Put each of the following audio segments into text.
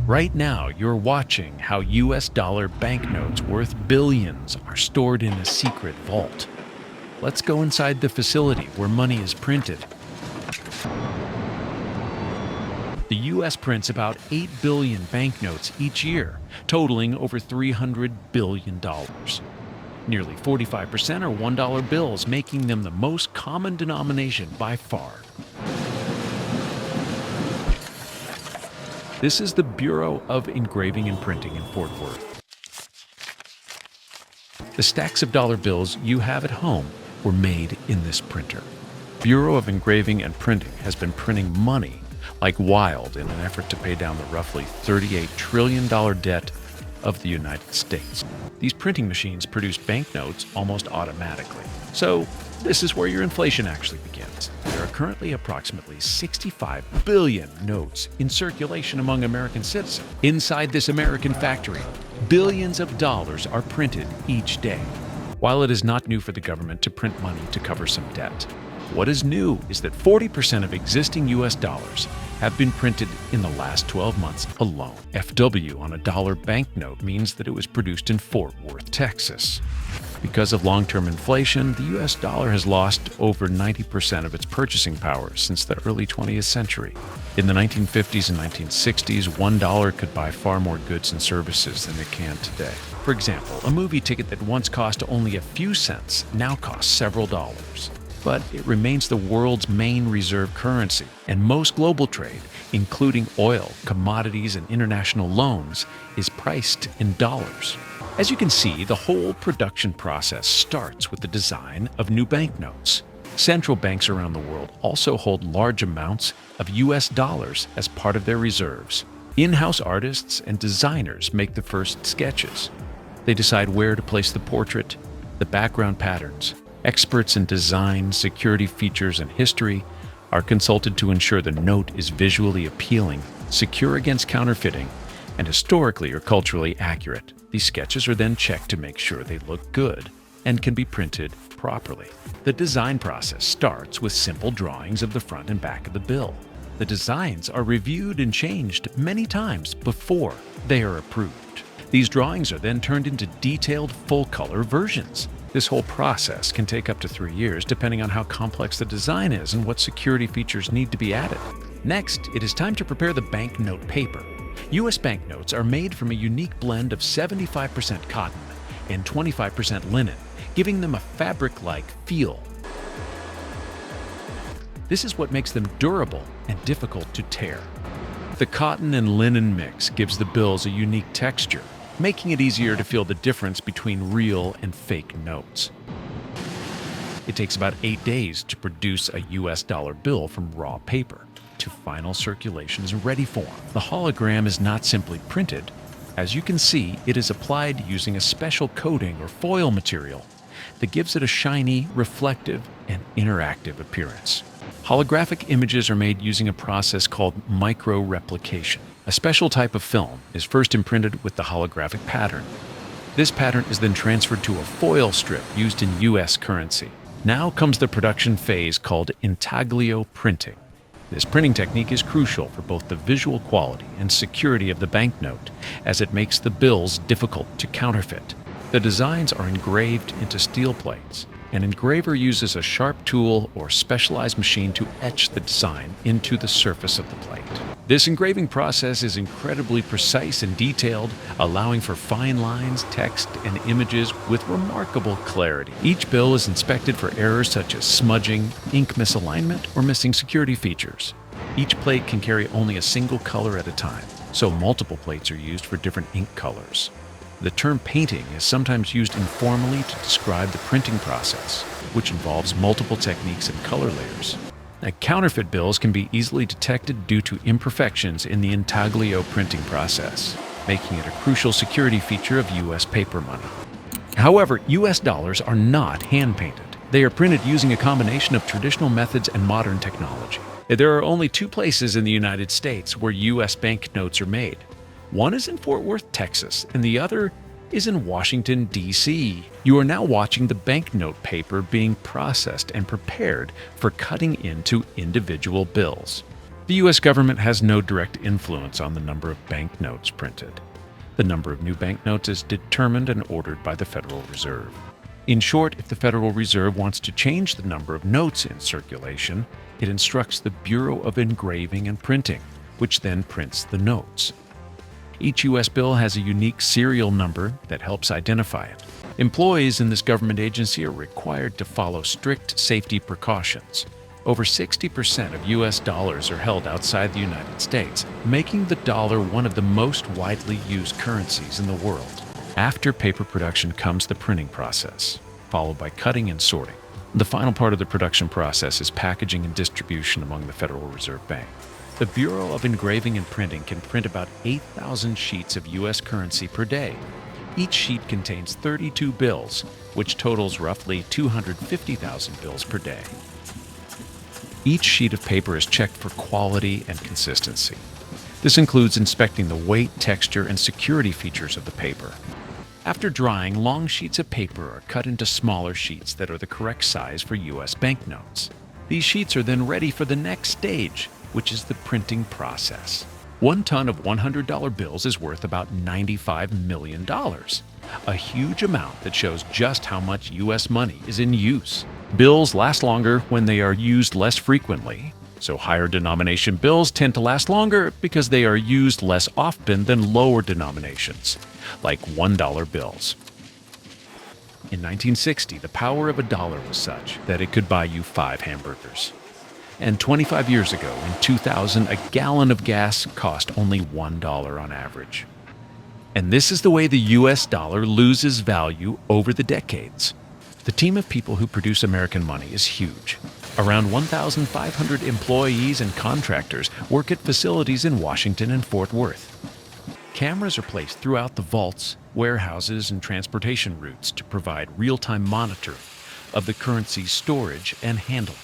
Right now, you're watching how US dollar banknotes worth billions are stored in a secret vault. Let's go inside the facility where money is printed. The US prints about 8 billion banknotes each year, totaling over $300 billion. Nearly 45% are $1 bills, making them the most common denomination by far. This is the Bureau of Engraving and Printing in Fort Worth. The stacks of dollar bills you have at home were made in this printer. Bureau of Engraving and Printing has been printing money like wild in an effort to pay down the roughly $38 trillion debt of the United States. These printing machines produce banknotes almost automatically. So this is where your inflation actually begins. There are currently approximately 65 billion notes in circulation among American citizens. Inside this American factory, billions of dollars are printed each day. While it is not new for the government to print money to cover some debt, what is new is that 40% of existing US dollars have been printed in the last 12 months alone. FW on a dollar banknote means that it was produced in Fort Worth, Texas. Because of long-term inflation, the US dollar has lost over 90% of its purchasing power since the early 20th century. In the 1950s and 1960s, $1 could buy far more goods and services than it can today. For example, a movie ticket that once cost only a few cents now costs several dollars. But it remains the world's main reserve currency, and most global trade, including oil, commodities, and international loans, is priced in dollars. As you can see, the whole production process starts with the design of new banknotes. Central banks around the world also hold large amounts of US dollars as part of their reserves. In-house artists and designers make the first sketches. They decide where to place the portrait, the background patterns. Experts in design, security features, and history are consulted to ensure the note is visually appealing, secure against counterfeiting, and historically or culturally accurate. These sketches are then checked to make sure they look good and can be printed properly. The design process starts with simple drawings of the front and back of the bill. The designs are reviewed and changed many times before they are approved. These drawings are then turned into detailed full-color versions. This whole process can take up to 3 years depending on how complex the design is and what security features need to be added. Next, it is time to prepare the banknote paper. U.S. banknotes are made from a unique blend of 75% cotton and 25% linen, giving them a fabric-like feel. This is what makes them durable and difficult to tear. The cotton and linen mix gives the bills a unique texture, making it easier to feel the difference between real and fake notes. It takes about 8 days to produce a US dollar bill from raw paper to final circulation's ready form. The hologram is not simply printed. As you can see, it is applied using a special coating or foil material that gives it a shiny, reflective, and interactive appearance. Holographic images are made using a process called microreplication. A special type of film is first imprinted with the holographic pattern. This pattern is then transferred to a foil strip used in US currency. Now comes the production phase called intaglio printing. This printing technique is crucial for both the visual quality and security of the banknote, as it makes the bills difficult to counterfeit. The designs are engraved into steel plates. An engraver uses a sharp tool or specialized machine to etch the design into the surface of the plate. This engraving process is incredibly precise and detailed, allowing for fine lines, text, and images with remarkable clarity. Each bill is inspected for errors such as smudging, ink misalignment, or missing security features. Each plate can carry only a single color at a time, so multiple plates are used for different ink colors. The term painting is sometimes used informally to describe the printing process, which involves multiple techniques and color layers. Now, counterfeit bills can be easily detected due to imperfections in the intaglio printing process, making it a crucial security feature of U.S. paper money. However, U.S. dollars are not hand-painted. They are printed using a combination of traditional methods and modern technology. There are only 2 places in the United States where U.S. banknotes are made. One is in Fort Worth, Texas, and the other is in Washington, D.C. You are now watching the banknote paper being processed and prepared for cutting into individual bills. The U.S. government has no direct influence on the number of banknotes printed. The number of new banknotes is determined and ordered by the Federal Reserve. In short, if the Federal Reserve wants to change the number of notes in circulation, it instructs the Bureau of Engraving and Printing, which then prints the notes. Each U.S. bill has a unique serial number that helps identify it. Employees in this government agency are required to follow strict safety precautions. Over 60% of U.S. dollars are held outside the United States, making the dollar one of the most widely used currencies in the world. After paper production comes the printing process, followed by cutting and sorting. The final part of the production process is packaging and distribution among the Federal Reserve Bank. The Bureau of Engraving and Printing can print about 8,000 sheets of U.S. currency per day. Each sheet contains 32 bills, which totals roughly 250,000 bills per day. Each sheet of paper is checked for quality and consistency. This includes inspecting the weight, texture, and security features of the paper. After drying, long sheets of paper are cut into smaller sheets that are the correct size for U.S. banknotes. These sheets are then ready for the next stage, which is the printing process. 1 ton of $100 bills is worth about $95 million, a huge amount that shows just how much U.S. money is in use. Bills last longer when they are used less frequently, so higher denomination bills tend to last longer because they are used less often than lower denominations, like $1 bills. In 1960, the power of a dollar was such that it could buy you 5 hamburgers. And 25 years ago, in 2000, a gallon of gas cost only $1 on average. And this is the way the U.S. dollar loses value over the decades. The team of people who produce American money is huge. Around 1,500 employees and contractors work at facilities in Washington and Fort Worth. Cameras are placed throughout the vaults, warehouses, and transportation routes to provide real-time monitoring of the currency's storage and handling.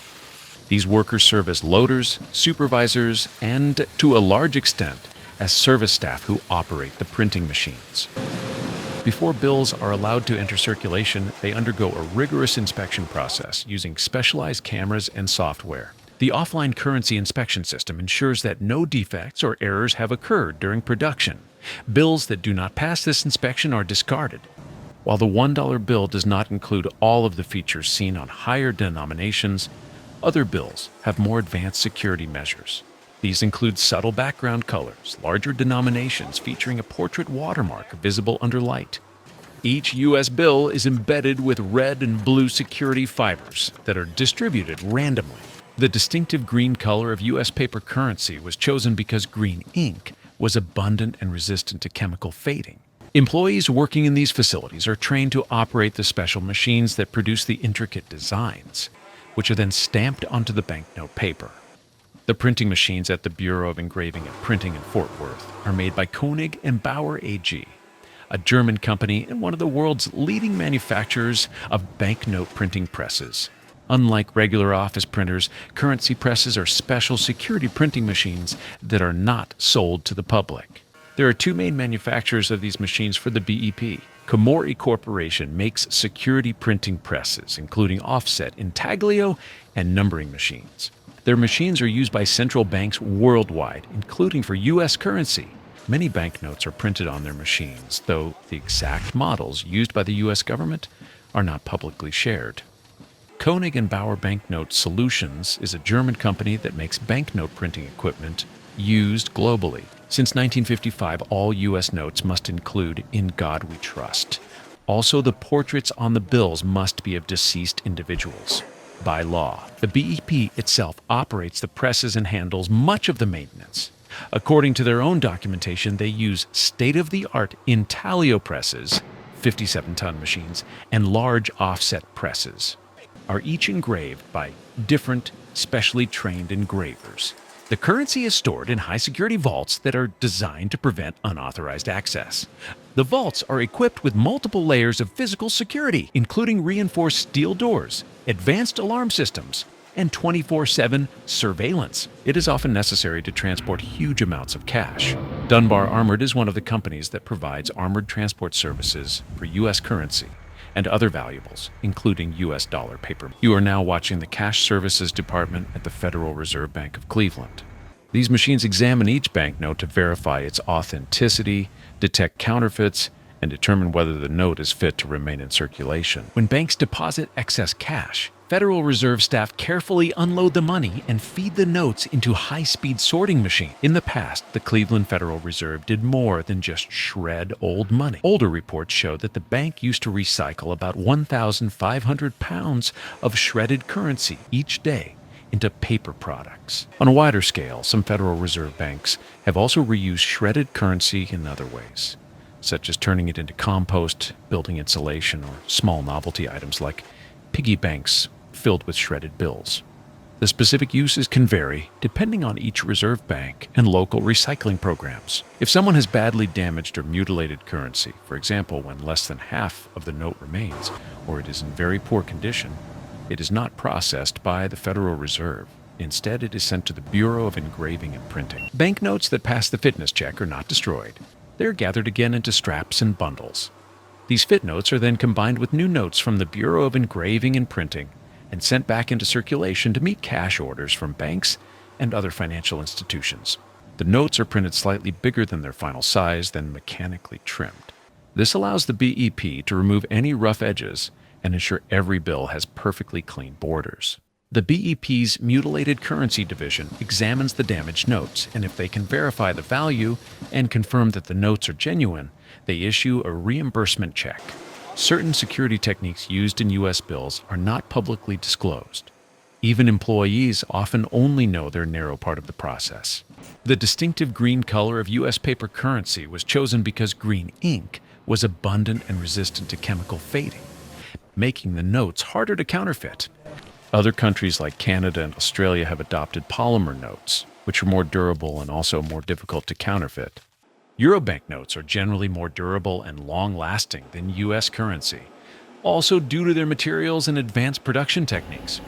These workers serve as loaders, supervisors, and, to a large extent, as service staff who operate the printing machines. Before bills are allowed to enter circulation, they undergo a rigorous inspection process using specialized cameras and software. The offline currency inspection system ensures that no defects or errors have occurred during production. Bills that do not pass this inspection are discarded. While the $1 bill does not include all of the features seen on higher denominations, other bills have more advanced security measures. These include subtle background colors, larger denominations featuring a portrait watermark visible under light. Each U.S. bill is embedded with red and blue security fibers that are distributed randomly. The distinctive green color of U.S. paper currency was chosen because green ink was abundant and resistant to chemical fading. Employees working in these facilities are trained to operate the special machines that produce the intricate designs, which are then stamped onto the banknote paper. The printing machines at the Bureau of Engraving and Printing in Fort Worth are made by Koenig and Bauer AG, a German company and one of the world's leading manufacturers of banknote printing presses. Unlike regular office printers, currency presses are special security printing machines that are not sold to the public. There are 2 main manufacturers of these machines for the BEP. Komori Corporation makes security printing presses, including offset, intaglio, and numbering machines. Their machines are used by central banks worldwide, including for U.S. currency. Many banknotes are printed on their machines, though the exact models used by the U.S. government are not publicly shared. Koenig and Bauer Banknote Solutions is a German company that makes banknote printing equipment used globally. Since 1955, all U.S. notes must include "In God We Trust." Also, the portraits on the bills must be of deceased individuals. By law, the BEP itself operates the presses and handles much of the maintenance. According to their own documentation, they use state-of-the-art intaglio presses, 57-ton machines, and large offset presses, are each engraved by different, specially trained engravers. The currency is stored in high-security vaults that are designed to prevent unauthorized access. The vaults are equipped with multiple layers of physical security, including reinforced steel doors, advanced alarm systems, and 24/7 surveillance. It is often necessary to transport huge amounts of cash. Dunbar Armored is one of the companies that provides armored transport services for U.S. currency and other valuables, including U.S. dollar paper. You are now watching the Cash Services Department at the Federal Reserve Bank of Cleveland. These machines examine each banknote to verify its authenticity, detect counterfeits, and determine whether the note is fit to remain in circulation. When banks deposit excess cash, Federal Reserve staff carefully unload the money and feed the notes into high-speed sorting machines. In the past, the Cleveland Federal Reserve did more than just shred old money. Older reports show that the bank used to recycle about 1,500 pounds of shredded currency each day into paper products. On a wider scale, some Federal Reserve banks have also reused shredded currency in other ways, such as turning it into compost, building insulation, or small novelty items like piggy banks filled with shredded bills. The specific uses can vary depending on each reserve bank and local recycling programs. If someone has badly damaged or mutilated currency, for example, when less than half of the note remains, or it is in very poor condition, it is not processed by the Federal Reserve. Instead, it is sent to the Bureau of Engraving and Printing. Banknotes that pass the fitness check are not destroyed. They are gathered again into straps and bundles. These fit notes are then combined with new notes from the Bureau of Engraving and Printing and sent back into circulation to meet cash orders from banks and other financial institutions. The notes are printed slightly bigger than their final size, then mechanically trimmed. This allows the BEP to remove any rough edges and ensure every bill has perfectly clean borders. The BEP's Mutilated Currency Division examines the damaged notes, and if they can verify the value and confirm that the notes are genuine, they issue a reimbursement check. Certain security techniques used in U.S. bills are not publicly disclosed. Even employees often only know their narrow part of the process. The distinctive green color of U.S. paper currency was chosen because green ink was abundant and resistant to chemical fading, making the notes harder to counterfeit. Other countries like Canada and Australia have adopted polymer notes, which are more durable and also more difficult to counterfeit. Euro banknotes are generally more durable and long-lasting than U.S. currency, also due to their materials and advanced production techniques.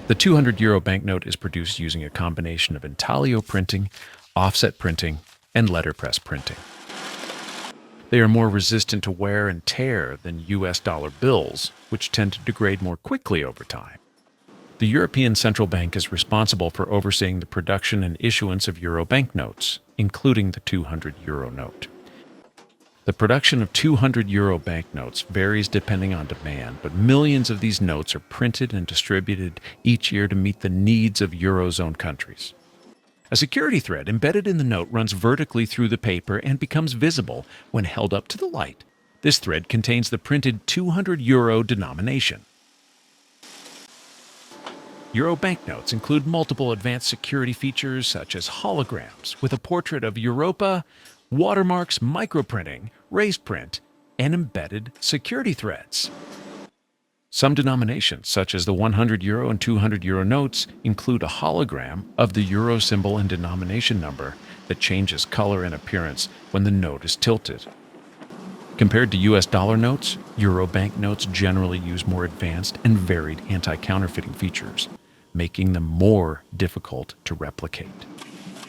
The 200 euro banknote is produced using a combination of intaglio printing, offset printing, and letterpress printing. They are more resistant to wear and tear than U.S. dollar bills, which tend to degrade more quickly over time. The European Central Bank is responsible for overseeing the production and issuance of euro banknotes, including the 200 euro note. The production of 200 euro banknotes varies depending on demand, but millions of these notes are printed and distributed each year to meet the needs of Eurozone countries. A security thread embedded in the note runs vertically through the paper and becomes visible when held up to the light. This thread contains the printed 200 euro denomination. Euro banknotes include multiple advanced security features such as holograms with a portrait of Europa, watermarks, microprinting, raised print, and embedded security threads. Some denominations, such as the 100 euro and 200 euro notes, include a hologram of the euro symbol and denomination number that changes color and appearance when the note is tilted. Compared to US dollar notes, euro banknotes generally use more advanced and varied anti-counterfeiting features, making them more difficult to replicate.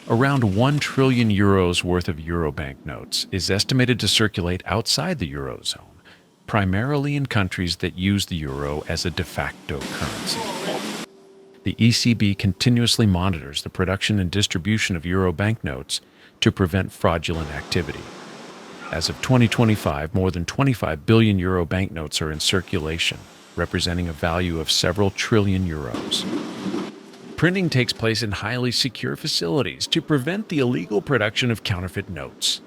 Around 1 trillion euros worth of euro banknotes is estimated to circulate outside the Eurozone, primarily in countries that use the euro as a de facto currency. The ECB continuously monitors the production and distribution of euro banknotes to prevent fraudulent activity. As of 2025, more than 25 billion euro banknotes are in circulation, representing a value of several trillion euros. Printing takes place in highly secure facilities to prevent the illegal production of counterfeit notes.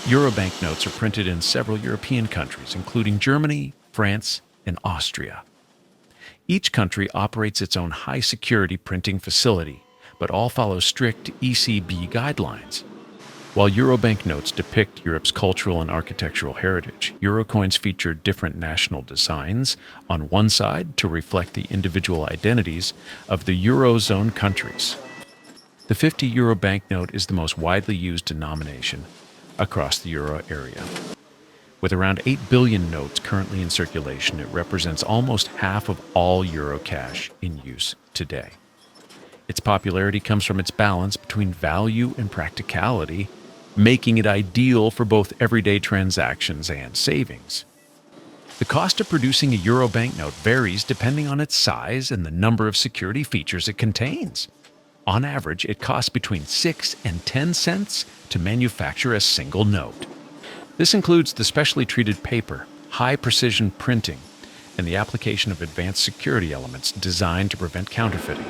Euro banknotes are printed in several European countries, including Germany, France, and Austria. Each country operates its own high-security printing facility, but all follow strict ECB guidelines. While euro banknotes depict Europe's cultural and architectural heritage, euro coins feature different national designs on one side to reflect the individual identities of the Eurozone countries. The 50 euro banknote is the most widely used denomination across the euro area. With around 8 billion notes currently in circulation, it represents almost half of all euro cash in use today. Its popularity comes from its balance between value and practicality, making it ideal for both everyday transactions and savings. The cost of producing a euro banknote varies depending on its size and the number of security features it contains. On average, it costs between 6 and 10 cents to manufacture a single note. This includes the specially treated paper, high-precision printing, and the application of advanced security elements designed to prevent counterfeiting.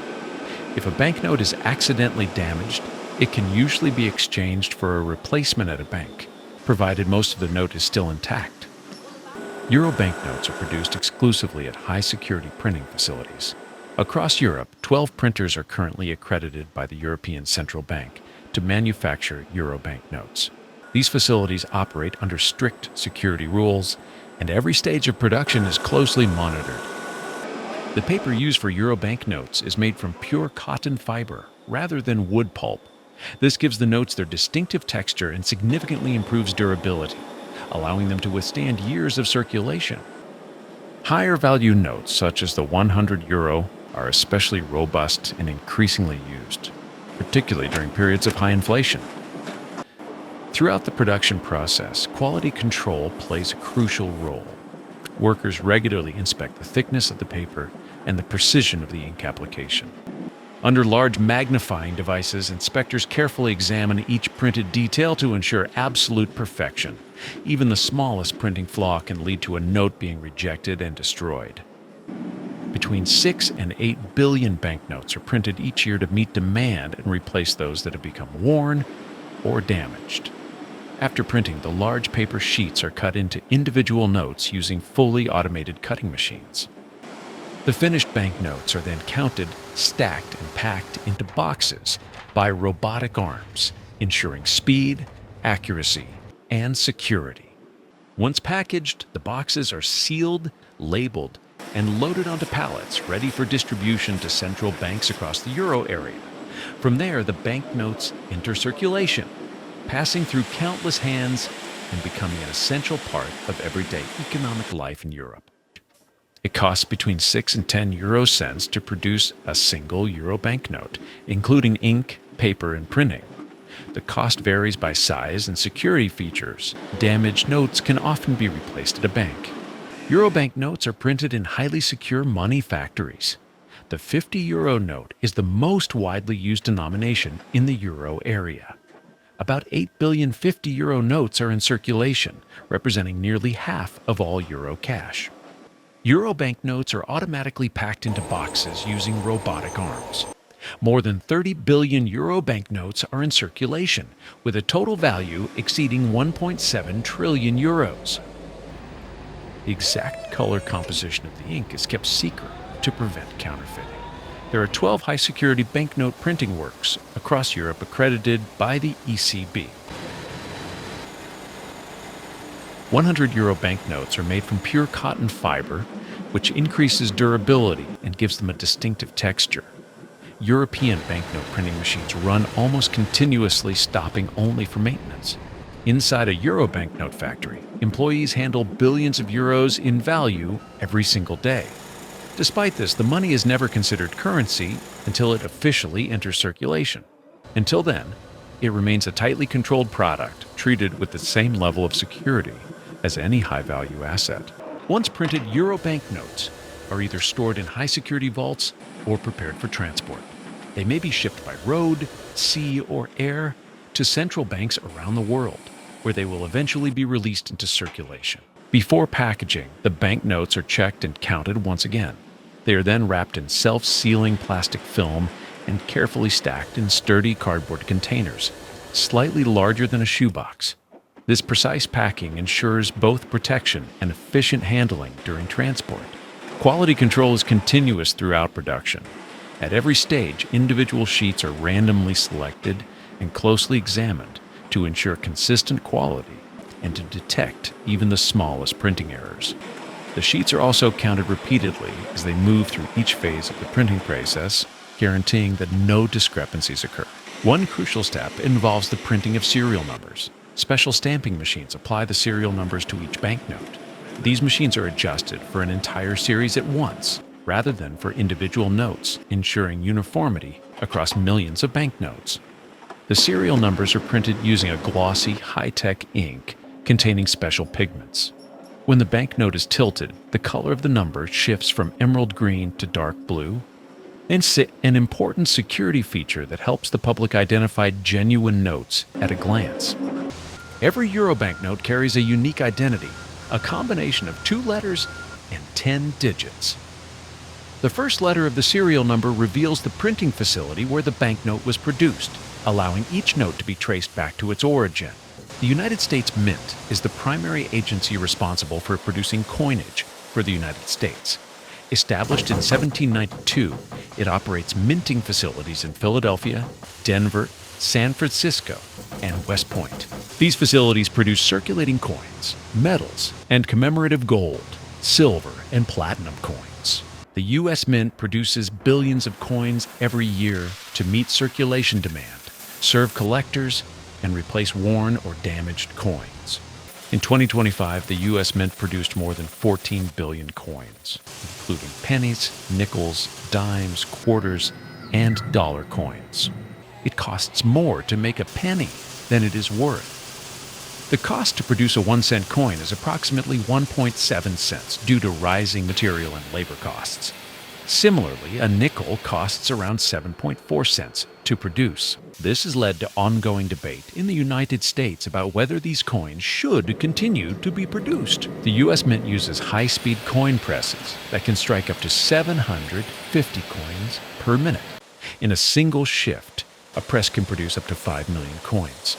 If a banknote is accidentally damaged, it can usually be exchanged for a replacement at a bank, provided most of the note is still intact. Euro banknotes are produced exclusively at high-security printing facilities. Across Europe, 12 printers are currently accredited by the European Central Bank to manufacture euro banknotes. These facilities operate under strict security rules, and every stage of production is closely monitored. The paper used for euro banknotes is made from pure cotton fiber rather than wood pulp. This gives the notes their distinctive texture and significantly improves durability, allowing them to withstand years of circulation. Higher value notes, such as the 100 euro, are especially robust and increasingly used, particularly during periods of high inflation. Throughout the production process, quality control plays a crucial role. Workers regularly inspect the thickness of the paper and the precision of the ink application. Under large magnifying devices, inspectors carefully examine each printed detail to ensure absolute perfection. Even the smallest printing flaw can lead to a note being rejected and destroyed. Between 6 and 8 billion banknotes are printed each year to meet demand and replace those that have become worn or damaged. After printing, the large paper sheets are cut into individual notes using fully automated cutting machines. The finished banknotes are then counted, stacked, and packed into boxes by robotic arms, ensuring speed, accuracy, and security. Once packaged, the boxes are sealed, labeled, and loaded onto pallets ready for distribution to central banks across the euro area. From there, the banknotes enter circulation, passing through countless hands and becoming an essential part of everyday economic life in Europe. It costs between 6 and 10 euro cents to produce a single euro banknote, including ink, paper, and printing. The cost varies by size and security features. Damaged notes can often be replaced at a bank. Euro banknotes are printed in highly secure money factories. The 50 euro note is the most widely used denomination in the euro area. About 8 billion 50 euro notes are in circulation, representing nearly half of all euro cash. Euro banknotes are automatically packed into boxes using robotic arms. More than 30 billion euro banknotes are in circulation, with a total value exceeding 1.7 trillion euros. The exact color composition of the ink is kept secret to prevent counterfeiting. There are 12 high-security banknote printing works across Europe accredited by the ECB. 100 euro banknotes are made from pure cotton fiber, which increases durability and gives them a distinctive texture. European banknote printing machines run almost continuously, stopping only for maintenance. Inside a euro banknote factory, employees handle billions of euros in value every single day. Despite this, the money is never considered currency until it officially enters circulation. Until then, it remains a tightly controlled product, treated with the same level of security as any high-value asset. Once printed, euro banknotes are either stored in high-security vaults or prepared for transport. They may be shipped by road, sea, or air to central banks around the world, where they will eventually be released into circulation. Before packaging, the banknotes are checked and counted once again. They are then wrapped in self-sealing plastic film and carefully stacked in sturdy cardboard containers, slightly larger than a shoebox. This precise packing ensures both protection and efficient handling during transport. Quality control is continuous throughout production. At every stage, individual sheets are randomly selected and closely examined to ensure consistent quality and to detect even the smallest printing errors. The sheets are also counted repeatedly as they move through each phase of the printing process, guaranteeing that no discrepancies occur. One crucial step involves the printing of serial numbers. Special stamping machines apply the serial numbers to each banknote. These machines are adjusted for an entire series at once, rather than for individual notes, ensuring uniformity across millions of banknotes. The serial numbers are printed using a glossy, high-tech ink containing special pigments. When the banknote is tilted, the color of the number shifts from emerald green to dark blue. and an important security feature that helps the public identify genuine notes at a glance. Every euro banknote carries a unique identity, a combination of 2 letters and 10 digits. The first letter of the serial number reveals the printing facility where the banknote was produced, allowing each note to be traced back to its origin. The United States Mint is the primary agency responsible for producing coinage for the United States. Established in 1792, it operates minting facilities in Philadelphia, Denver, San Francisco, and West Point. These facilities produce circulating coins, metals, and commemorative gold, silver, and platinum coins. The U.S. Mint produces billions of coins every year to meet circulation demand, serve collectors, and replace worn or damaged coins. In 2025, the U.S. Mint produced more than 14 billion coins, including pennies, nickels, dimes, quarters, and dollar coins. It costs more to make a penny than it is worth. The cost to produce a 1-cent coin is approximately 1.7 cents due to rising material and labor costs. Similarly, a nickel costs around 7.4 cents to produce. This has led to ongoing debate in the United States about whether these coins should continue to be produced. The U.S. Mint uses high-speed coin presses that can strike up to 750 coins per minute. In a single shift, a press can produce up to 5 million coins.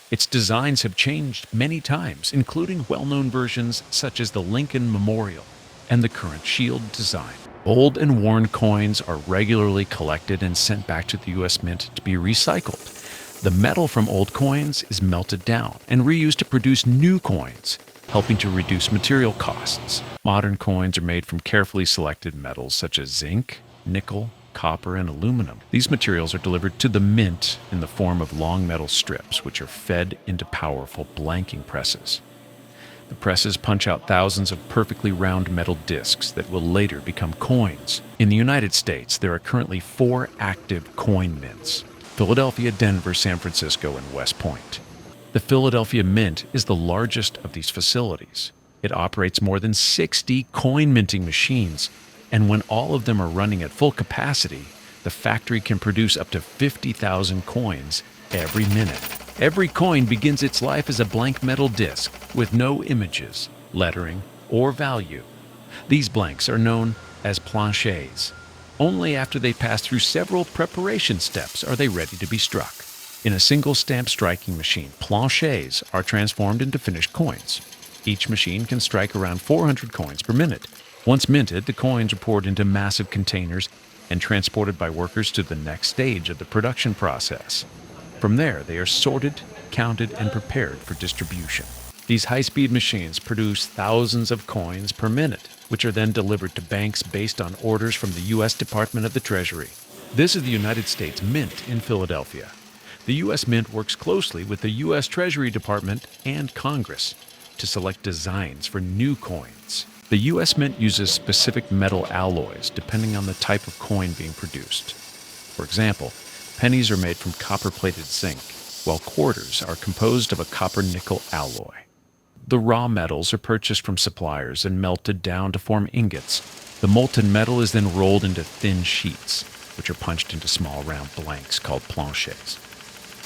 Its designs have changed many times, including well-known versions such as the Lincoln Memorial and the current Shield design. Old and worn coins are regularly collected and sent back to the U.S. Mint to be recycled. The metal from old coins is melted down and reused to produce new coins, helping to reduce material costs. Modern coins are made from carefully selected metals such as zinc, nickel, copper, and aluminum. These materials are delivered to the mint in the form of long metal strips, which are fed into powerful blanking presses. The presses punch out thousands of perfectly round metal discs that will later become coins. In the United States, there are currently 4 active coin mints: Philadelphia, Denver, San Francisco, and West Point. The Philadelphia Mint is the largest of these facilities. It operates more than 60 coin minting machines, and when all of them are running at full capacity, the factory can produce up to 50,000 coins every minute. Every coin begins its life as a blank metal disc with no images, lettering, or value. These blanks are known as planchets. Only after they pass through several preparation steps are they ready to be struck. In a single stamp striking machine, planchets are transformed into finished coins. Each machine can strike around 400 coins per minute. Once minted, the coins are poured into massive containers and transported by workers to the next stage of the production process. From there, they are sorted, counted, and prepared for distribution. These high-speed machines produce thousands of coins per minute, which are then delivered to banks based on orders from the U.S. Department of the Treasury. This is the United States Mint in Philadelphia. The U.S. Mint works closely with the U.S. Treasury Department and Congress to select designs for new coins. The U.S. Mint uses specific metal alloys depending on the type of coin being produced. For example, pennies are made from copper-plated zinc, while quarters are composed of a copper-nickel alloy. The raw metals are purchased from suppliers and melted down to form ingots. The molten metal is then rolled into thin sheets, which are punched into small round blanks called planchets.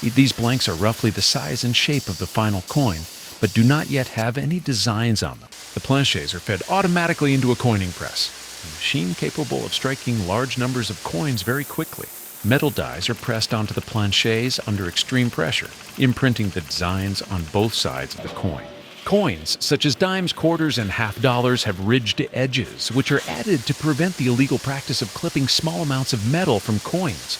These blanks are roughly the size and shape of the final coin, but do not yet have any designs on them. The planchets are fed automatically into a coining press, a machine capable of striking large numbers of coins very quickly. Metal dies are pressed onto the planchets under extreme pressure, imprinting the designs on both sides of the coin. Coins, such as dimes, quarters, and half dollars, have ridged edges, which are added to prevent the illegal practice of clipping small amounts of metal from coins.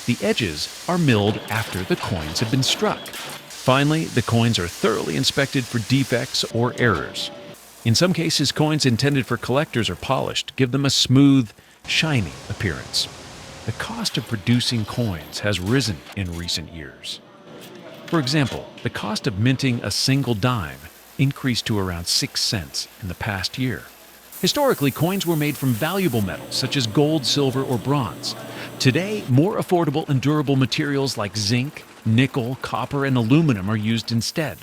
The edges are milled after the coins have been struck. Finally, the coins are thoroughly inspected for defects or errors. In some cases, coins intended for collectors are polished, give them a smooth, shiny appearance. The cost of producing coins has risen in recent years. For example, the cost of minting a single dime increased to around 6 cents in the past year. Historically, coins were made from valuable metals such as gold, silver, or bronze. Today, more affordable and durable materials like zinc, nickel, copper, and aluminum are used instead.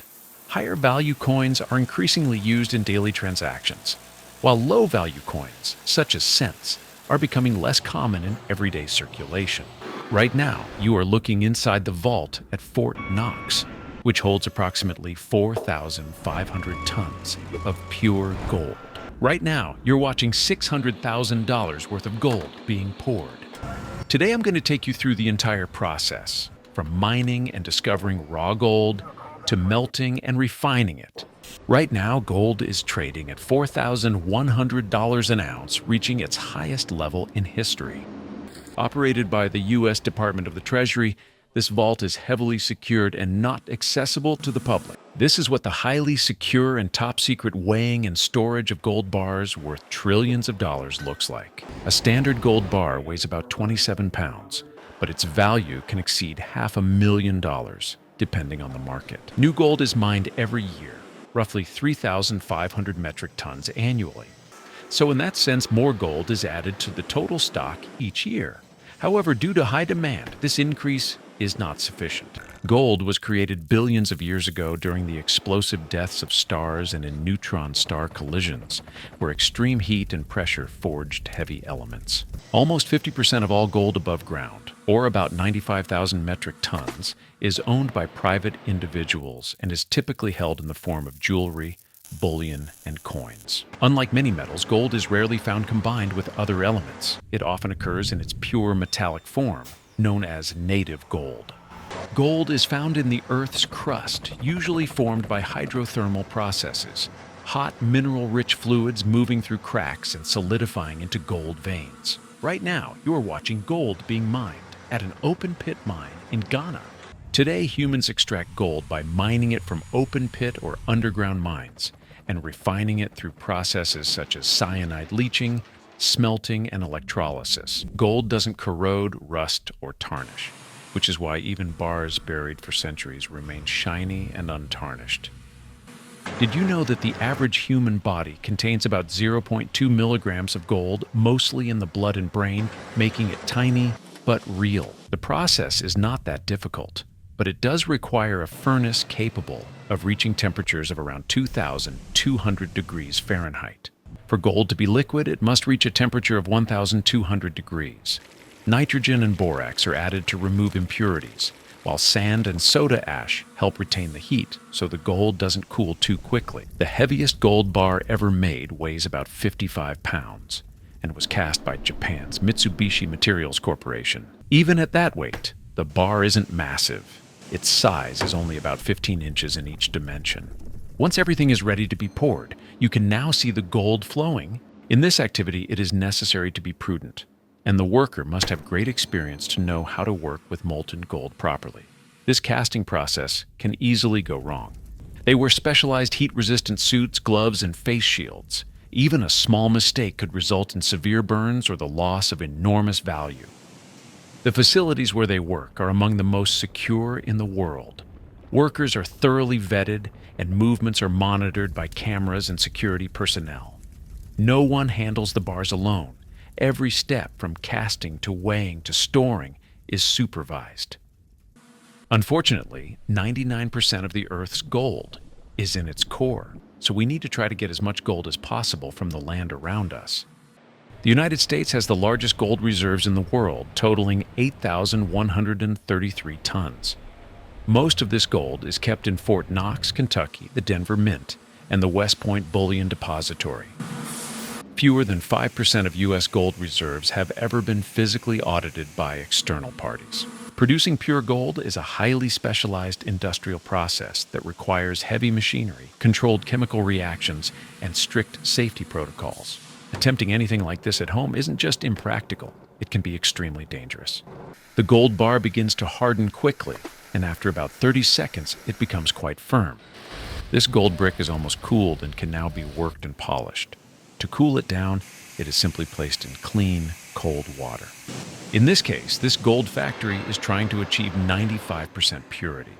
Higher value coins are increasingly used in daily transactions, while low value coins, such as cents, are becoming less common in everyday circulation. Right now, you are looking inside the vault at Fort Knox, which holds approximately 4,500 tons of pure gold. Right now, you're watching $600,000 worth of gold being poured. Today, I'm going to take you through the entire process, from mining and discovering raw gold to melting and refining it. Right now, gold is trading at $4,100 an ounce, reaching its highest level in history. Operated by the U.S. Department of the Treasury, this vault is heavily secured and not accessible to the public. This is what the highly secure and top-secret weighing and storage of gold bars worth trillions of dollars looks like. A standard gold bar weighs about 27 pounds, but its value can exceed $500,000, depending on the market. New gold is mined every year, roughly 3,500 metric tons annually. So in that sense, more gold is added to the total stock each year. However, due to high demand, this increase is not sufficient. Gold was created billions of years ago during the explosive deaths of stars and in neutron star collisions, where extreme heat and pressure forged heavy elements. Almost 50% of all gold above ground, or about 95,000 metric tons, is owned by private individuals and is typically held in the form of jewelry, bullion, and coins. Unlike many metals, gold is rarely found combined with other elements. It often occurs in its pure metallic form, known as native gold. Gold is found in the Earth's crust, usually formed by hydrothermal processes, hot mineral-rich fluids moving through cracks and solidifying into gold veins. Right now, you are watching gold being mined at an open-pit mine in Ghana. Today, humans extract gold by mining it from open-pit or underground mines and refining it through processes such as cyanide leaching, smelting, and electrolysis. Gold doesn't corrode, rust, or tarnish, which is why even bars buried for centuries remain shiny and untarnished. Did you know that the average human body contains about 0.2 milligrams of gold, mostly in the blood and brain, making it tiny but real? The process is not that difficult, but it does require a furnace capable of reaching temperatures of around 2,200 degrees Fahrenheit. For gold to be liquid, it must reach a temperature of 1,200 degrees. Nitrogen and borax are added to remove impurities, while sand and soda ash help retain the heat so the gold doesn't cool too quickly. The heaviest gold bar ever made weighs about 55 pounds and was cast by Japan's Mitsubishi Materials Corporation. Even at that weight, the bar isn't massive. Its size is only about 15 inches in each dimension. Once everything is ready to be poured, you can now see the gold flowing. In this activity, it is necessary to be prudent, and the worker must have great experience to know how to work with molten gold properly. This casting process can easily go wrong. They wear specialized heat-resistant suits, gloves, and face shields. Even a small mistake could result in severe burns or the loss of enormous value. The facilities where they work are among the most secure in the world. Workers are thoroughly vetted, and movements are monitored by cameras and security personnel. No one handles the bars alone. Every step from casting to weighing to storing is supervised. Unfortunately, 99% of the Earth's gold is in its core, so we need to try to get as much gold as possible from the land around us. The United States has the largest gold reserves in the world, totaling 8,133 tons. Most of this gold is kept in Fort Knox, Kentucky, the Denver Mint, and the West Point Bullion Depository. Fewer than 5% of U.S. gold reserves have ever been physically audited by external parties. Producing pure gold is a highly specialized industrial process that requires heavy machinery, controlled chemical reactions, and strict safety protocols. Attempting anything like this at home isn't just impractical, it can be extremely dangerous. The gold bar begins to harden quickly, and after about 30 seconds, it becomes quite firm. This gold brick is almost cooled and can now be worked and polished. To cool it down, it is simply placed in clean, cold water. In this case, this gold factory is trying to achieve 95% purity.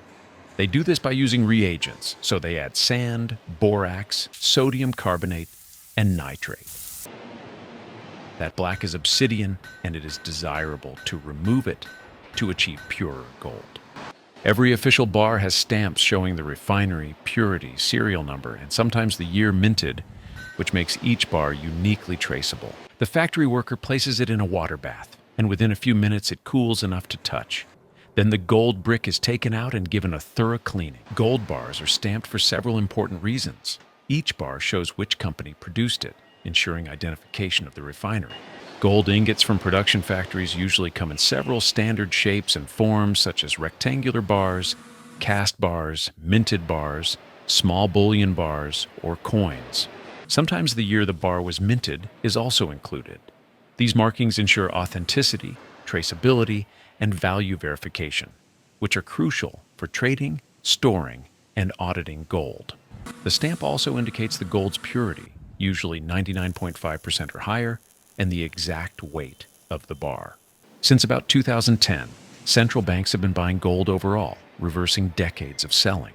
They do this by using reagents, so they add sand, borax, sodium carbonate, and nitrate. That black is obsidian, and it is desirable to remove it to achieve purer gold. Every official bar has stamps showing the refinery, purity, serial number, and sometimes the year minted, which makes each bar uniquely traceable. The factory worker places it in a water bath, and within a few minutes it cools enough to touch. Then the gold brick is taken out and given a thorough cleaning. Gold bars are stamped for several important reasons. Each bar shows which company produced it, ensuring identification of the refinery. Gold ingots from production factories usually come in several standard shapes and forms, such as rectangular bars, cast bars, minted bars, small bullion bars, or coins. Sometimes the year the bar was minted is also included. These markings ensure authenticity, traceability, and value verification, which are crucial for trading, storing, and auditing gold. The stamp also indicates the gold's purity, usually 99.5% or higher, and the exact weight of the bar. Since about 2010, central banks have been buying gold overall, reversing decades of selling.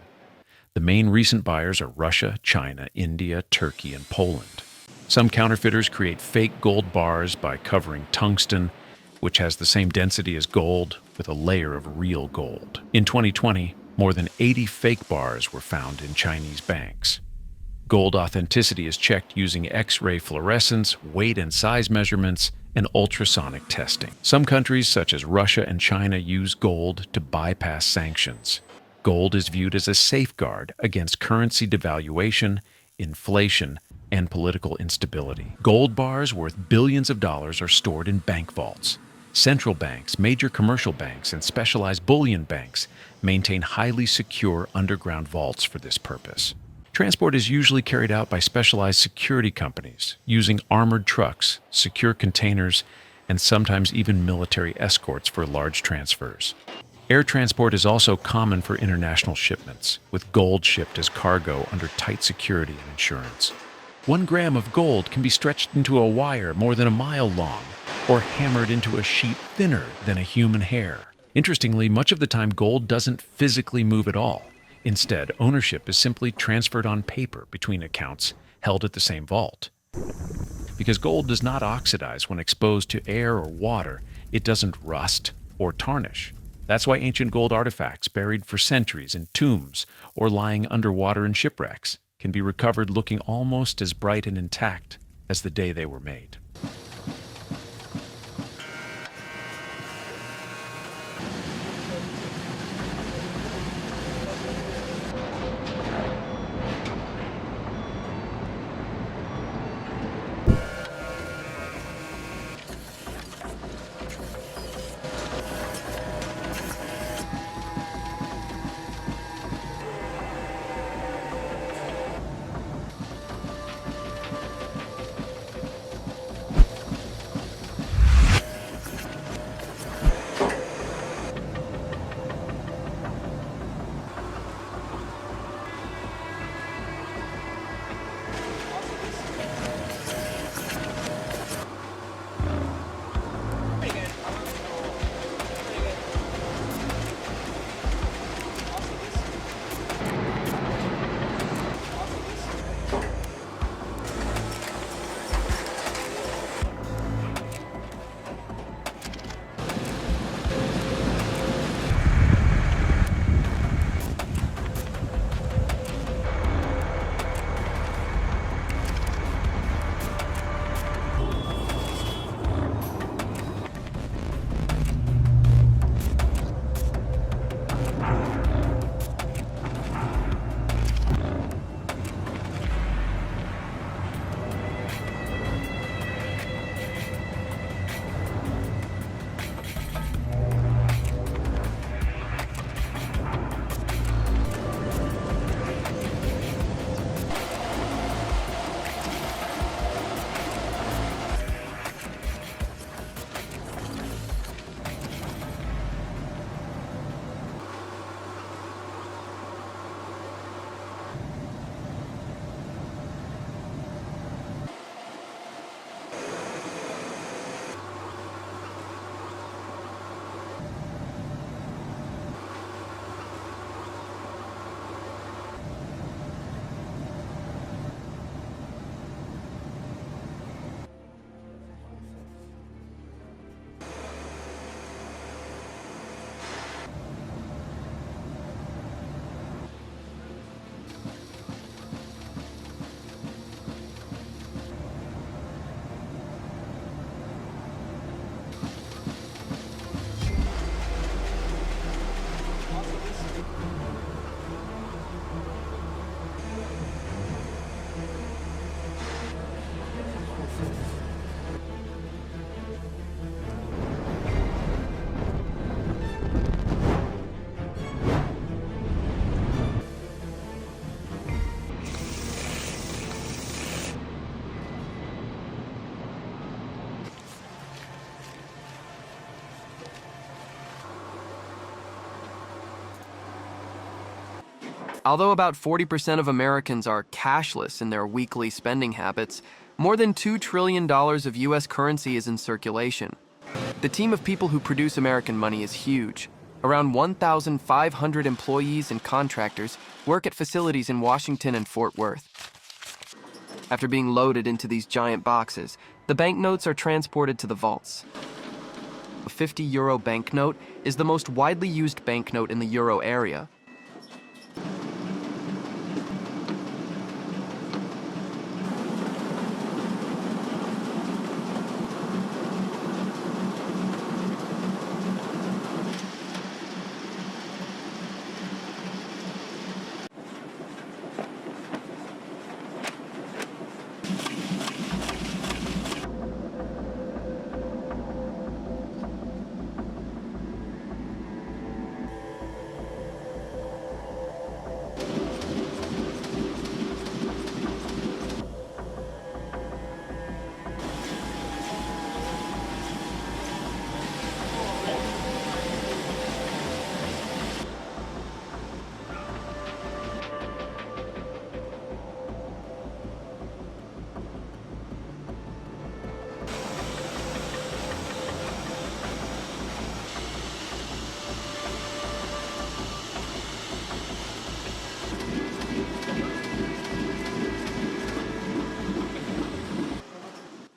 The main recent buyers are Russia, China, India, Turkey, and Poland. Some counterfeiters create fake gold bars by covering tungsten, which has the same density as gold, with a layer of real gold. In 2020, more than 80 fake bars were found in Chinese banks. Gold authenticity is checked using X-ray fluorescence, weight and size measurements, and ultrasonic testing. Some countries, such as Russia and China, use gold to bypass sanctions. Gold is viewed as a safeguard against currency devaluation, inflation, and political instability. Gold bars worth billions of dollars are stored in bank vaults. Central banks, major commercial banks, and specialized bullion banks maintain highly secure underground vaults for this purpose. Transport is usually carried out by specialized security companies, using armored trucks, secure containers, and sometimes even military escorts for large transfers. Air transport is also common for international shipments, with gold shipped as cargo under tight security and insurance. 1 gram of gold can be stretched into a wire more than a mile long, or hammered into a sheet thinner than a human hair. Interestingly, much of the time gold doesn't physically move at all. Instead, ownership is simply transferred on paper between accounts held at the same vault. Because gold does not oxidize when exposed to air or water, it doesn't rust or tarnish. That's why ancient gold artifacts buried for centuries in tombs or lying underwater in shipwrecks can be recovered looking almost as bright and intact as the day they were made. Although about 40% of Americans are cashless in their weekly spending habits, more than $2 trillion of US currency is in circulation. The team of people who produce American money is huge. Around 1,500 employees and contractors work at facilities in Washington and Fort Worth. After being loaded into these giant boxes, the banknotes are transported to the vaults. A 50 euro banknote is the most widely used banknote in the euro area.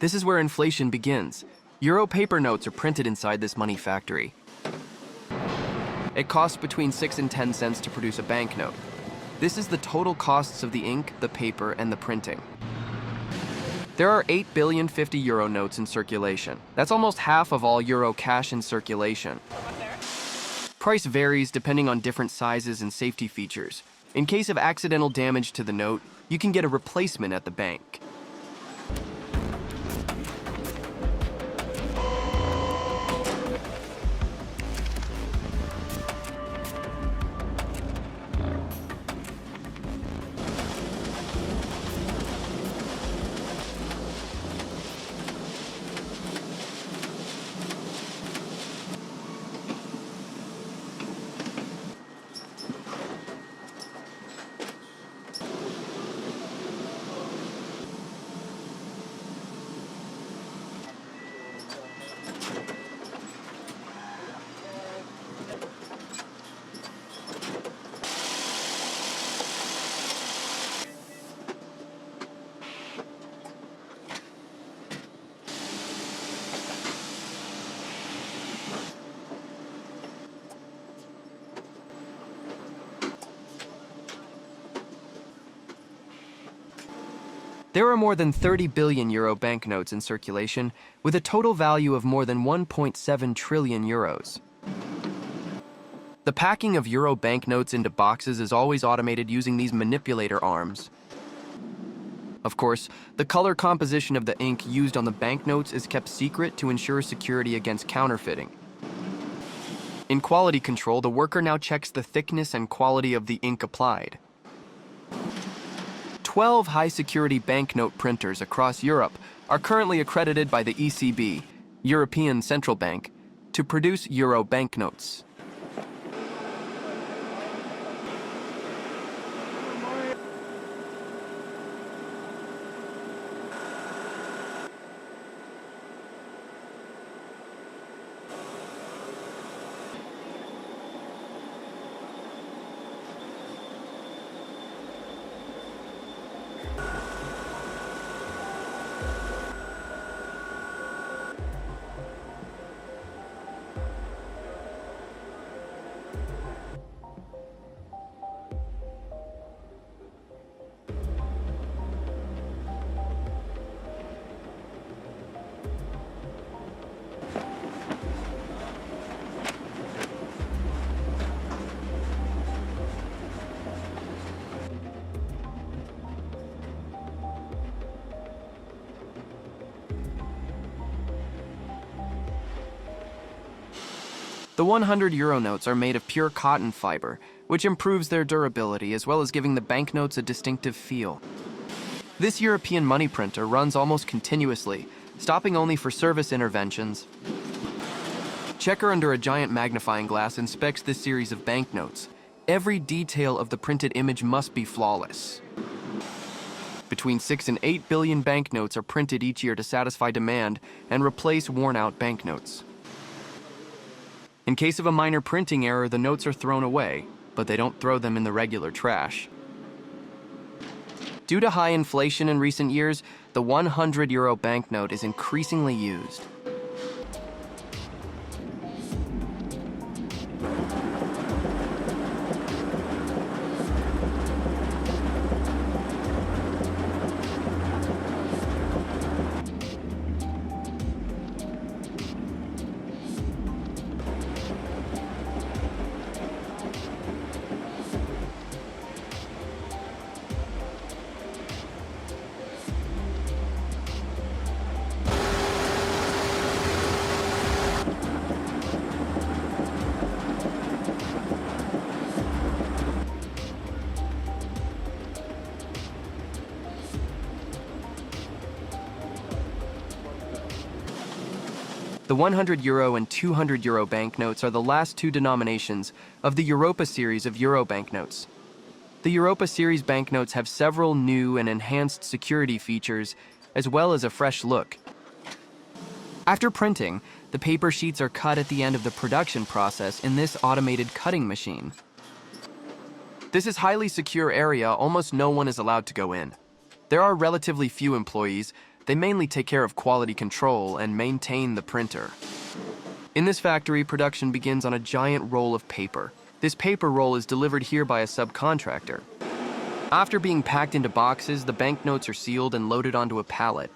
This is where inflation begins. Euro paper notes are printed inside this money factory. It costs between 6 and 10 cents to produce a banknote. This is the total costs of the ink, the paper, and the printing. There are 8 billion 50 euro notes in circulation. That's almost half of all euro cash in circulation. Price varies depending on different sizes and safety features. In case of accidental damage to the note, you can get a replacement at the bank. There are more than 30 billion euro banknotes in circulation, with a total value of more than 1.7 trillion euros. The packing of euro banknotes into boxes is always automated using these manipulator arms. Of course, the color composition of the ink used on the banknotes is kept secret to ensure security against counterfeiting. In quality control, the worker now checks the thickness and quality of the ink applied. 12 high-security banknote printers across Europe are currently accredited by the ECB, European Central Bank, to produce euro banknotes. The 100 euro notes are made of pure cotton fiber, which improves their durability as well as giving the banknotes a distinctive feel. This European money printer runs almost continuously, stopping only for service interventions. Checker under a giant magnifying glass inspects this series of banknotes. Every detail of the printed image must be flawless. Between 6 and 8 billion banknotes are printed each year to satisfy demand and replace worn-out banknotes. In case of a minor printing error, the notes are thrown away, but they don't throw them in the regular trash. Due to high inflation in recent years, the 100 euro banknote is increasingly used. The 100 euro and 200 euro banknotes are the last two denominations of the Europa series of euro banknotes. The Europa series banknotes have several new and enhanced security features, as well as a fresh look. After printing, the paper sheets are cut at the end of the production process in this automated cutting machine. This is a highly secure area. Almost no one is allowed to go in. There are relatively few employees. They mainly take care of quality control and maintain the printer. In this factory, production begins on a giant roll of paper. This paper roll is delivered here by a subcontractor. After being packed into boxes, the banknotes are sealed and loaded onto a pallet.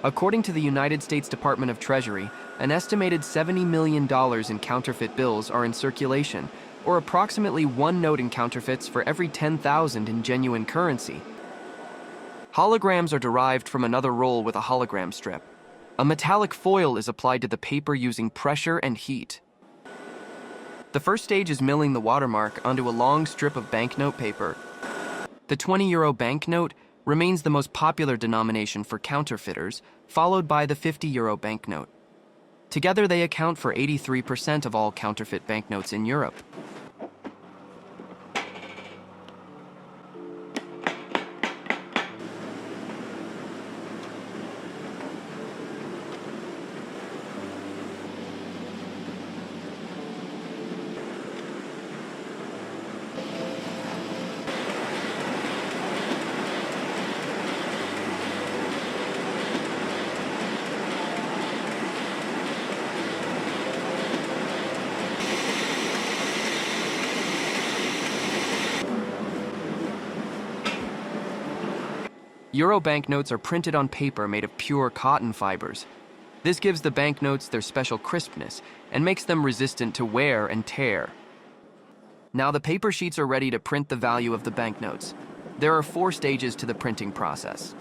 According to the United States Department of Treasury, an estimated $70 million in counterfeit bills are in circulation, or approximately one note in counterfeits for every 10,000 in genuine currency. Holograms are derived from another roll with a hologram strip. A metallic foil is applied to the paper using pressure and heat. The first stage is milling the watermark onto a long strip of banknote paper. The 20 euro banknote remains the most popular denomination for counterfeiters, followed by the 50 euro banknote. Together, they account for 83% of all counterfeit banknotes in Europe. Euro banknotes are printed on paper made of pure cotton fibers. This gives the banknotes their special crispness and makes them resistant to wear and tear. Now the paper sheets are ready to print the value of the banknotes. There are 4 stages to the printing process.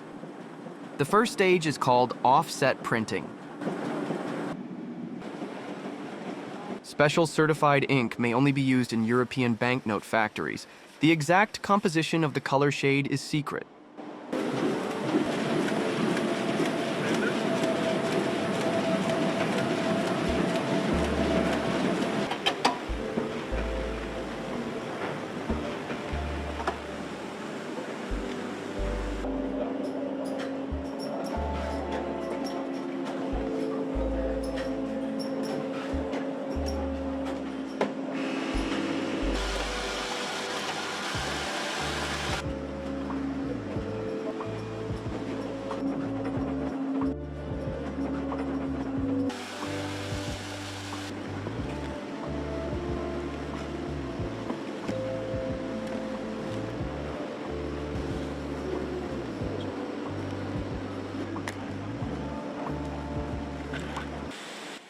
The first stage is called offset printing. Special certified ink may only be used in European banknote factories. The exact composition of the color shade is secret.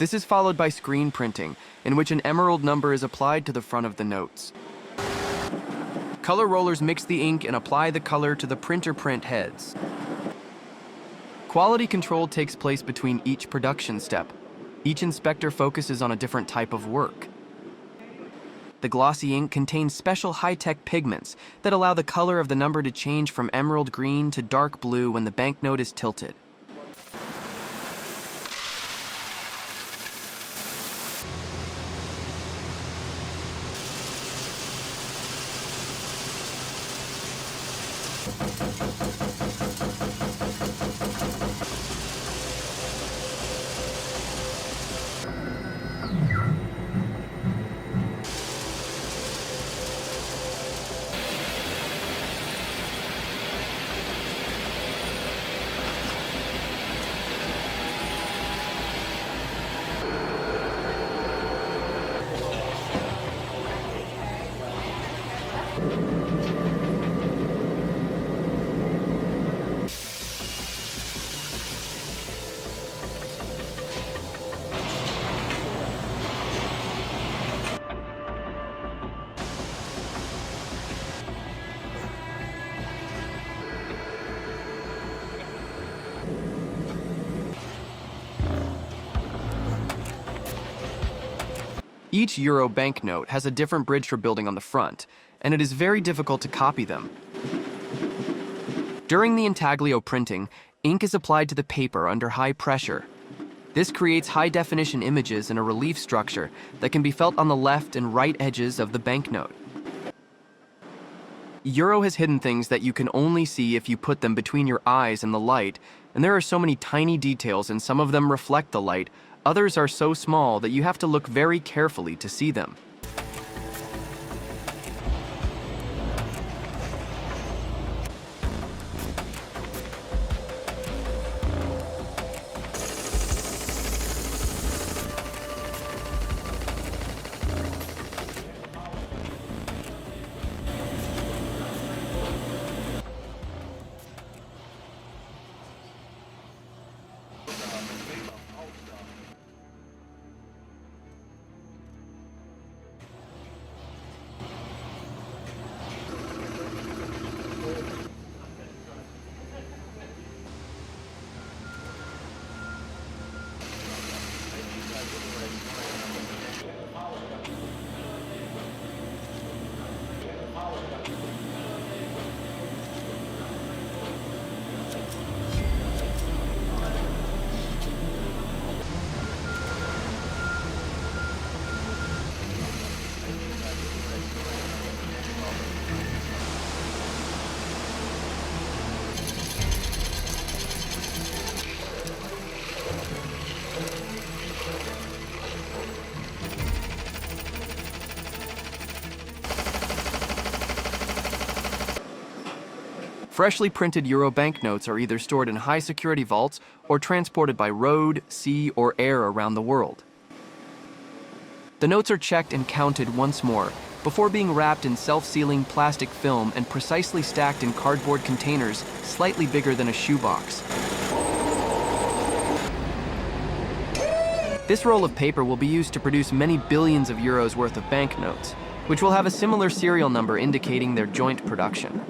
This is followed by screen printing, in which an emerald number is applied to the front of the notes. Color rollers mix the ink and apply the color to the printer print heads. Quality control takes place between each production step. Each inspector focuses on a different type of work. The glossy ink contains special high-tech pigments that allow the color of the number to change from emerald green to dark blue when the banknote is tilted. Each euro banknote has a different bridge for building on the front, and it is very difficult to copy them. During the intaglio printing, ink is applied to the paper under high pressure. This creates high-definition images in a relief structure that can be felt on the left and right edges of the banknote. Euro has hidden things that you can only see if you put them between your eyes and the light, and there are so many tiny details and some of them reflect the light. Others are so small that you have to look very carefully to see them. Freshly printed euro banknotes are either stored in high-security vaults or transported by road, sea, or air around the world. The notes are checked and counted once more before being wrapped in self-sealing plastic film and precisely stacked in cardboard containers slightly bigger than a shoebox. This roll of paper will be used to produce many billions of euros worth of banknotes, which will have a similar serial number indicating their joint production.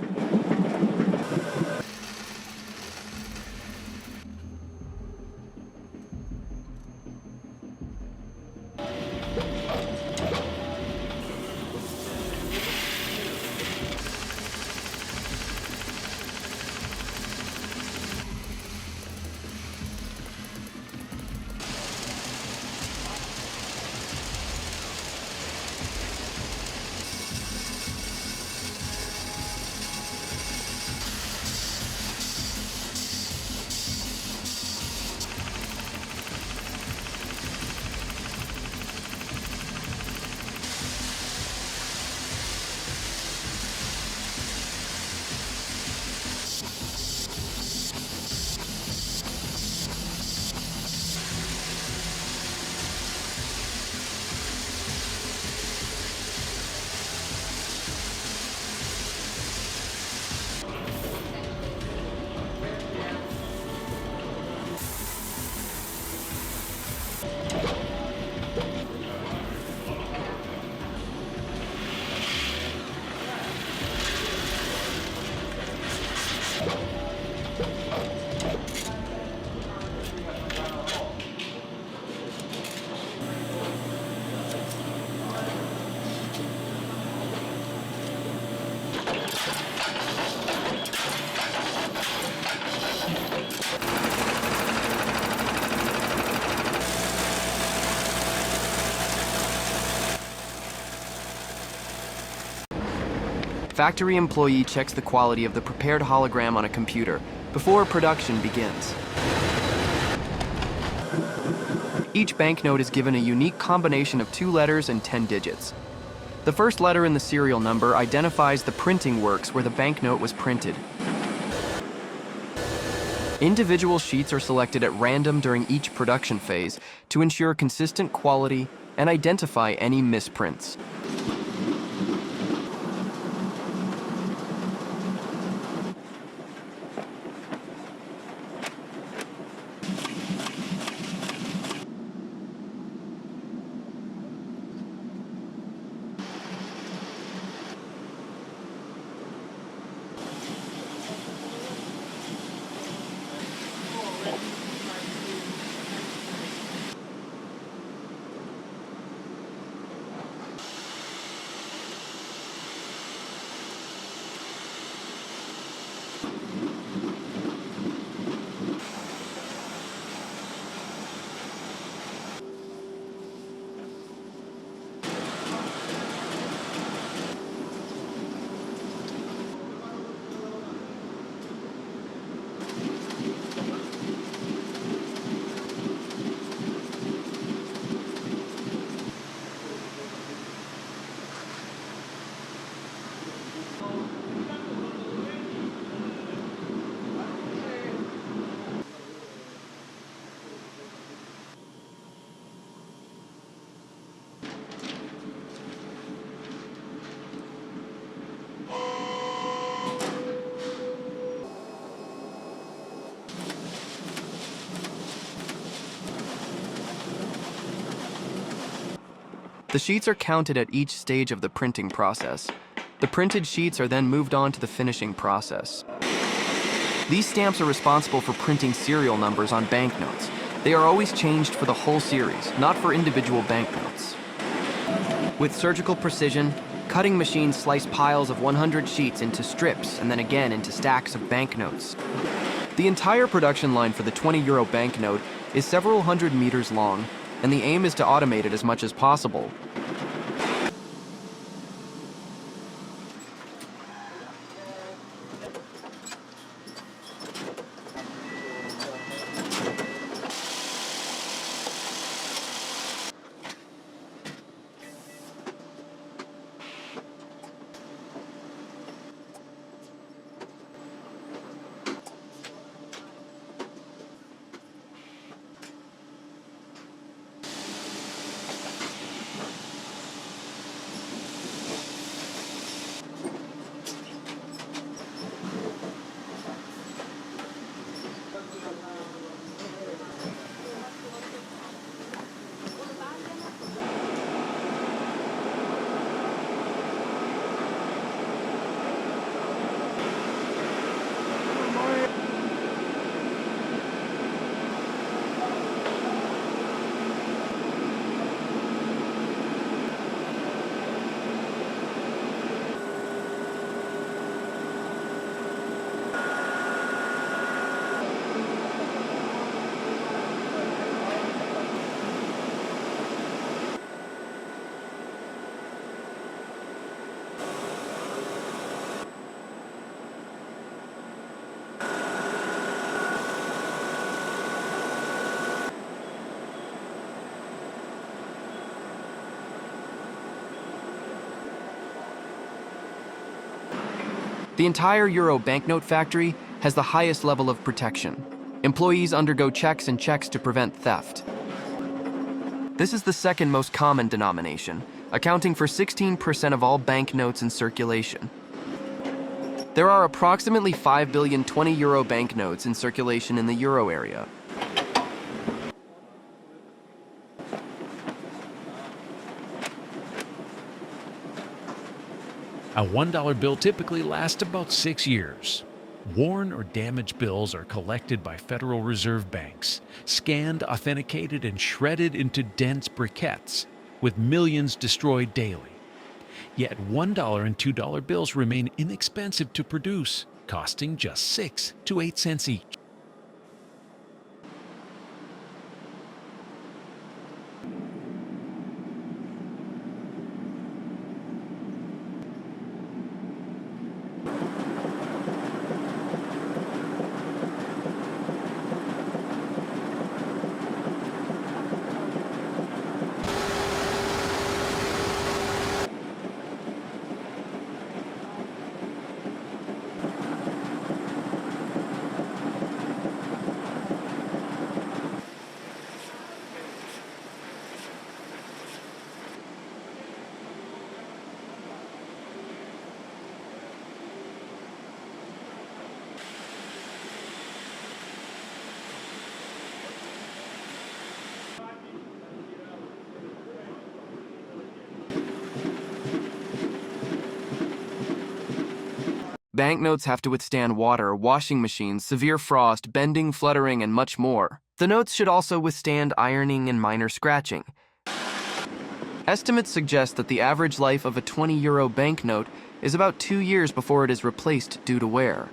Factory employee checks the quality of the prepared hologram on a computer before production begins. Each banknote is given a unique combination of 2 letters and 10 digits. The first letter in the serial number identifies the printing works where the banknote was printed. Individual sheets are selected at random during each production phase to ensure consistent quality and identify any misprints. The sheets are counted at each stage of the printing process. The printed sheets are then moved on to the finishing process. These stamps are responsible for printing serial numbers on banknotes. They are always changed for the whole series, not for individual banknotes. With surgical precision, cutting machines slice piles of 100 sheets into strips and then again into stacks of banknotes. The entire production line for the 20 € banknote is several hundred meters long, and the aim is to automate it as much as possible. The entire Euro banknote factory has the highest level of protection. Employees undergo checks and checks to prevent theft. This is the second most common denomination, accounting for 16% of all banknotes in circulation. There are approximately 5 billion 20 € banknotes in circulation in the Euro area. A $1 bill typically lasts about 6 years. Worn or damaged bills are collected by Federal Reserve banks, scanned, authenticated, and shredded into dense briquettes, with millions destroyed daily. Yet $1 and $2 bills remain inexpensive to produce, costing just 6 to 8 cents each. banknotes have to withstand water, washing machines, severe frost, bending, fluttering, and much more. The notes should also withstand ironing and minor scratching. Estimates suggest that the average life of a 20 euro banknote is about 2 years before it is replaced due to wear.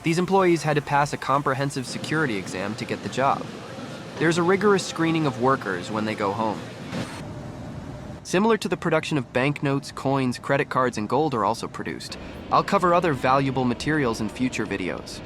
These employees had to pass a comprehensive security exam to get the job. There's a rigorous screening of workers when they go home. Similar to the production of banknotes, coins, credit cards, and gold are also produced. I'll cover other valuable materials in future videos.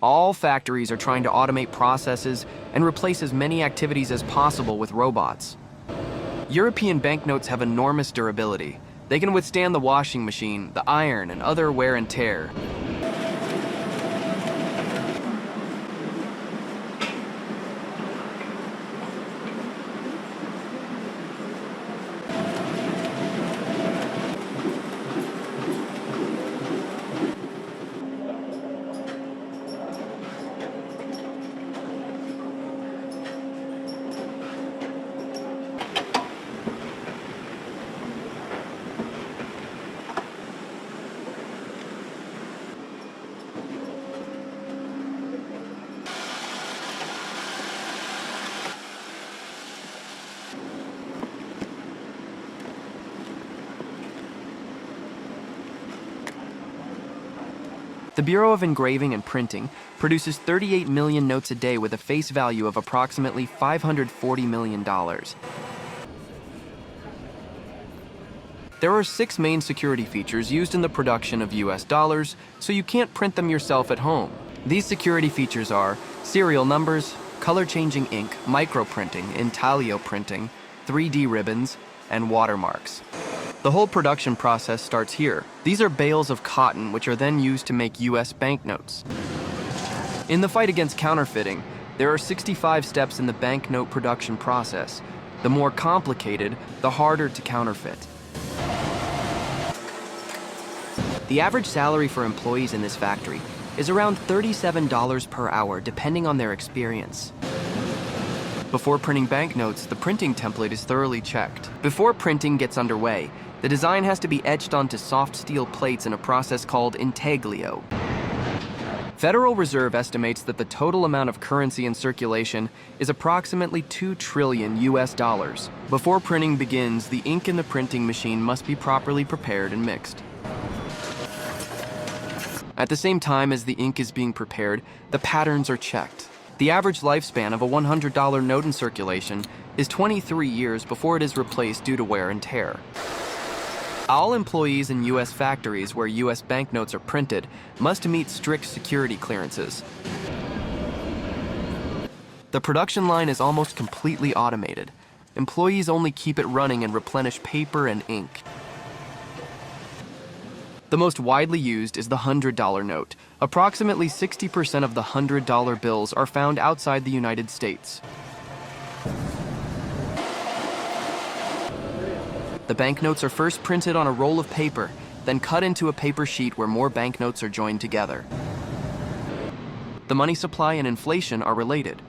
All factories are trying to automate processes and replace as many activities as possible with robots. European banknotes have enormous durability. They can withstand the washing machine, the iron, and other wear and tear. The Bureau of Engraving and Printing produces 38 million notes a day with a face value of approximately $540 million. There are 6 main security features used in the production of US dollars, so you can't print them yourself at home. These security features are serial numbers, color-changing ink, microprinting, intaglio printing, 3D ribbons, and watermarks. The whole production process starts here. These are bales of cotton which are then used to make US banknotes. In the fight against counterfeiting, there are 65 steps in the banknote production process. The more complicated, the harder to counterfeit. The average salary for employees in this factory is around $37 per hour, depending on their experience. Before printing banknotes, the printing template is thoroughly checked. Before printing gets underway, the design has to be etched onto soft steel plates in a process called intaglio. Federal Reserve estimates that the total amount of currency in circulation is approximately 2 trillion US dollars. Before printing begins, the ink in the printing machine must be properly prepared and mixed. At the same time as the ink is being prepared, the patterns are checked. The average lifespan of a $100 note in circulation is 23 years before it is replaced due to wear and tear. All employees in U.S. factories where U.S. banknotes are printed must meet strict security clearances. The production line is almost completely automated. Employees only keep it running and replenish paper and ink. The most widely used is the $100 note. Approximately 60% of the $100 bills are found outside the United States. The banknotes are first printed on a roll of paper, then cut into a paper sheet where more banknotes are joined together. The money supply and inflation are related.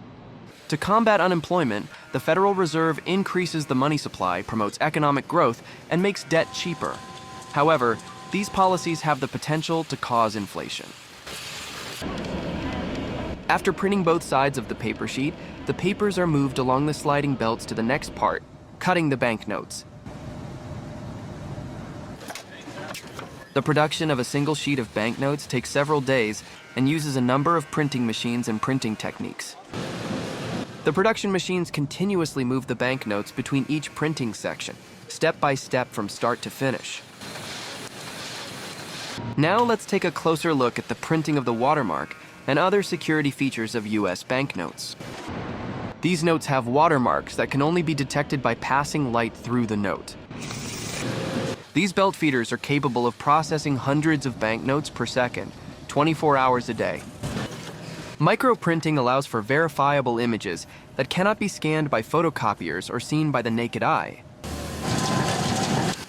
To combat unemployment, the Federal Reserve increases the money supply, promotes economic growth, and makes debt cheaper. However, these policies have the potential to cause inflation. After printing both sides of the paper sheet, the papers are moved along the sliding belts to the next part, cutting the banknotes. The production of a single sheet of banknotes takes several days and uses a number of printing machines and printing techniques. The production machines continuously move the banknotes between each printing section, step by step from start to finish. Now let's take a closer look at the printing of the watermark and other security features of U.S. banknotes. These notes have watermarks that can only be detected by passing light through the note. These belt feeders are capable of processing hundreds of banknotes per second, 24 hours a day. Microprinting allows for verifiable images that cannot be scanned by photocopiers or seen by the naked eye.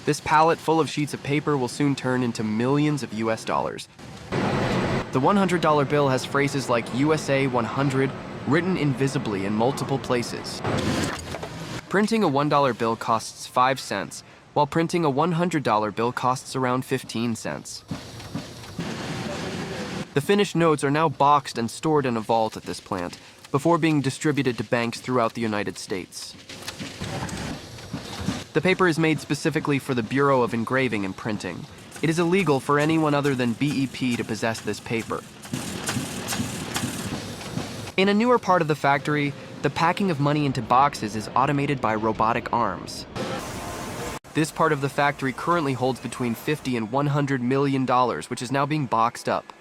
This pallet full of sheets of paper will soon turn into millions of US dollars. The $100 bill has phrases like USA 100 written invisibly in multiple places. Printing a $1 bill costs 5 cents, while printing a $100 bill costs around 15 cents. The finished notes are now boxed and stored in a vault at this plant before being distributed to banks throughout the United States. The paper is made specifically for the Bureau of Engraving and Printing. It is illegal for anyone other than BEP to possess this paper. In a newer part of the factory, the packing of money into boxes is automated by robotic arms. This part of the factory currently holds between $50 and $100 million, which is now being boxed up.